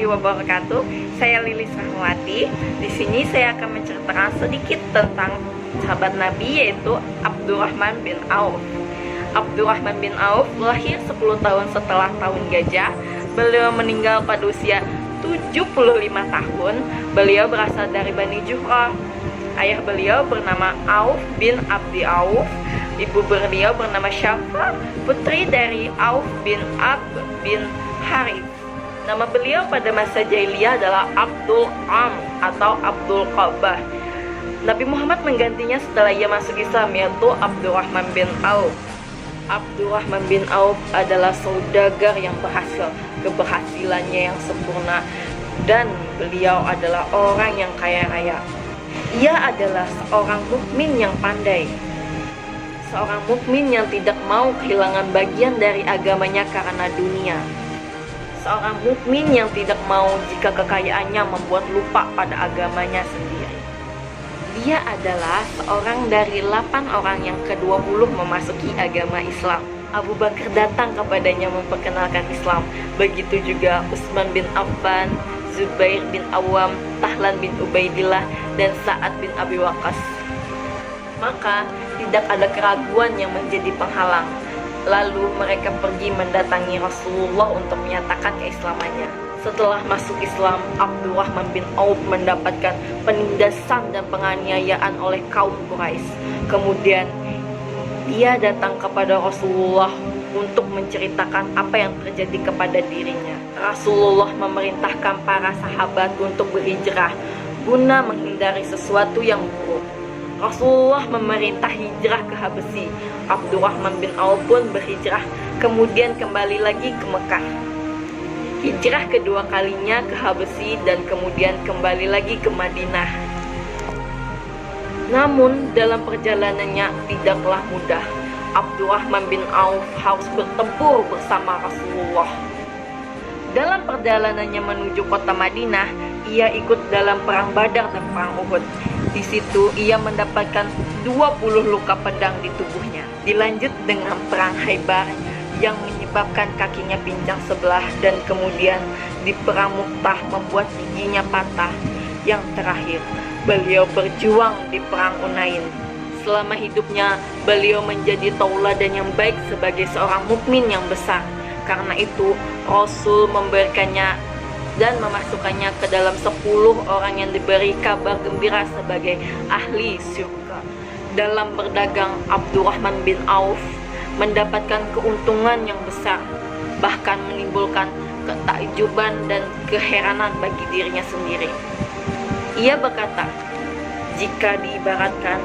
wabarakatuh. Saya Lilis Rahmawati. Di sini saya akan menceritakan sedikit tentang sahabat Nabi, yaitu Abdurrahman bin Auf. Abdurrahman bin Auf lahir 10 tahun setelah tahun gajah. Beliau meninggal pada usia 75 tahun. Beliau berasal dari Bani Juhrah. Ayah beliau bernama Auf bin Abdi Auf. Ibu beliau bernama Syafa, putri dari Auf bin Abd bin Harith. Nama beliau pada masa jahiliyah adalah Abdul Am atau Abdul Qabah. Nabi Muhammad menggantinya setelah ia masuk Islam, yaitu Abdurrahman bin Auf. Abdurrahman bin Auf adalah saudagar yang berhasil, keberhasilannya yang sempurna, dan beliau adalah orang yang kaya raya. Ia adalah seorang mukmin yang pandai, seorang mukmin yang tidak mau kehilangan bagian dari agamanya karena dunia, seorang mukmin yang tidak mau jika kekayaannya membuat lupa pada agamanya sendiri. Dia adalah seorang dari 8 orang yang ke-20 memasuki agama Islam. Abu Bakar datang kepadanya memperkenalkan Islam. Begitu juga Utsman bin Affan, Zubair bin Awam, Tahlan bin Ubaidillah, dan Sa'ad bin Abi Waqqas. Maka tidak ada keraguan yang menjadi penghalang. Lalu mereka pergi mendatangi Rasulullah untuk menyatakan keislamannya. Setelah masuk Islam, Abdurrahman bin Auf mendapatkan penindasan dan penganiayaan oleh kaum Quraisy. Kemudian dia datang kepada Rasulullah untuk menceritakan apa yang terjadi kepada dirinya. Rasulullah memerintahkan para sahabat untuk berhijrah guna menghindari sesuatu yang buruk. Rasulullah memerintah hijrah ke Habasyi. Abdurrahman bin Auf pun berhijrah, kemudian kembali lagi ke Mekah. Hijrah kedua kalinya ke Habasyi dan kemudian kembali lagi ke Madinah. Namun dalam perjalanannya tidaklah mudah. Abdurrahman bin Auf harus bertempur bersama Rasulullah. Dalam perjalanannya menuju kota Madinah, ia ikut dalam perang Badar dan perang Uhud. Di situ ia mendapatkan 20 luka pedang di tubuhnya. Dilanjut dengan perang Khaybar yang menyebabkan kakinya pincang sebelah, dan kemudian di perang Mu'tah membuat giginya patah. Yang terakhir, beliau berjuang di perang Hunain. Selama hidupnya, beliau menjadi tauladan yang baik sebagai seorang mukmin yang besar. Karena itu, Rasul memberikannya dan memasukkannya ke dalam 10 orang yang diberi kabar gembira sebagai ahli surga. Dalam berdagang, Abdurrahman bin Auf mendapatkan keuntungan yang besar, bahkan menimbulkan ketakjuban dan keheranan bagi dirinya sendiri. Ia berkata, "Jika diibaratkan,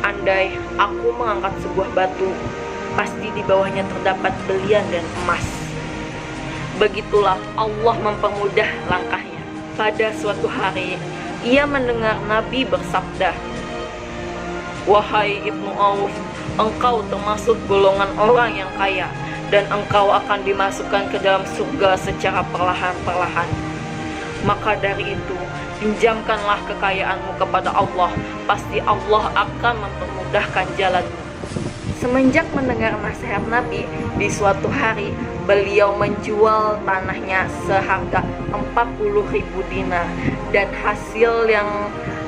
andai aku mengangkat sebuah batu, pasti di bawahnya terdapat belian dan emas. Begitulah Allah mempermudah langkahnya." Pada suatu hari, ia mendengar Nabi bersabda, "Wahai Ibnu Auf, engkau termasuk golongan orang yang kaya, dan engkau akan dimasukkan ke dalam surga secara perlahan-perlahan. Maka dari itu, pinjamkanlah kekayaanmu kepada Allah, pasti Allah akan mempermudahkan jalanmu." Semenjak mendengar nasihat Nabi, di suatu hari beliau menjual tanahnya seharga 40.000 dinar, dan hasil yang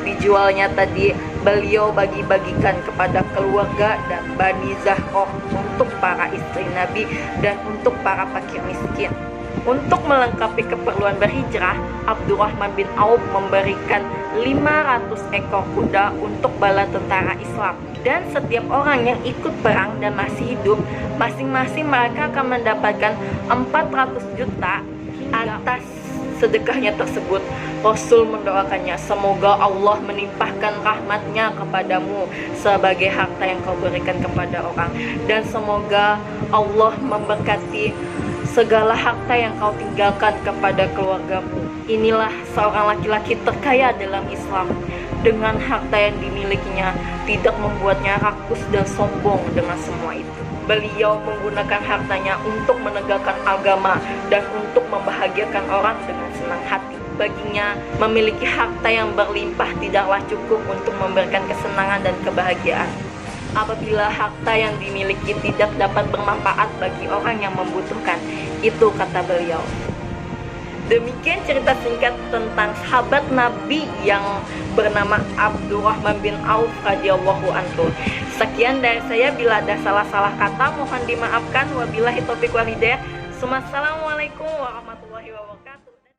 dijualnya tadi beliau bagi-bagikan kepada keluarga dan Bani Zahroh, untuk para istri Nabi dan untuk para fakir miskin. Untuk melengkapi keperluan berhijrah, Abdurrahman bin Auf memberikan 500 ekor kuda untuk bala tentara Islam. Dan setiap orang yang ikut perang dan masih hidup, masing-masing mereka akan mendapatkan 400 juta atas sedekahnya tersebut. Rasul mendoakannya, "Semoga Allah menimpahkan rahmatnya kepadamu sebagai harta yang kau berikan kepada orang, dan semoga Allah memberkati segala harta yang kau tinggalkan kepada keluargamu." Inilah seorang laki-laki terkaya dalam Islam. Dengan harta yang dimilikinya, tidak membuatnya rakus dan sombong dengan semua itu. Beliau menggunakan hartanya untuk menegakkan agama dan untuk membahagiakan orang dengan senang hati. Baginya, memiliki harta yang berlimpah tidaklah cukup untuk memberikan kesenangan dan kebahagiaan. Apabila harta yang dimiliki tidak dapat bermanfaat bagi orang yang membutuhkan, itu kata beliau. Demikian cerita singkat tentang sahabat Nabi yang bernama Abdurrahman bin Auf radhiyallahu anhu. Sekian dari saya, bila ada salah-salah kata mohon dimaafkan. Wabillahi taufiq wal hidayah. Assalamualaikum warahmatullahi wabarakatuh.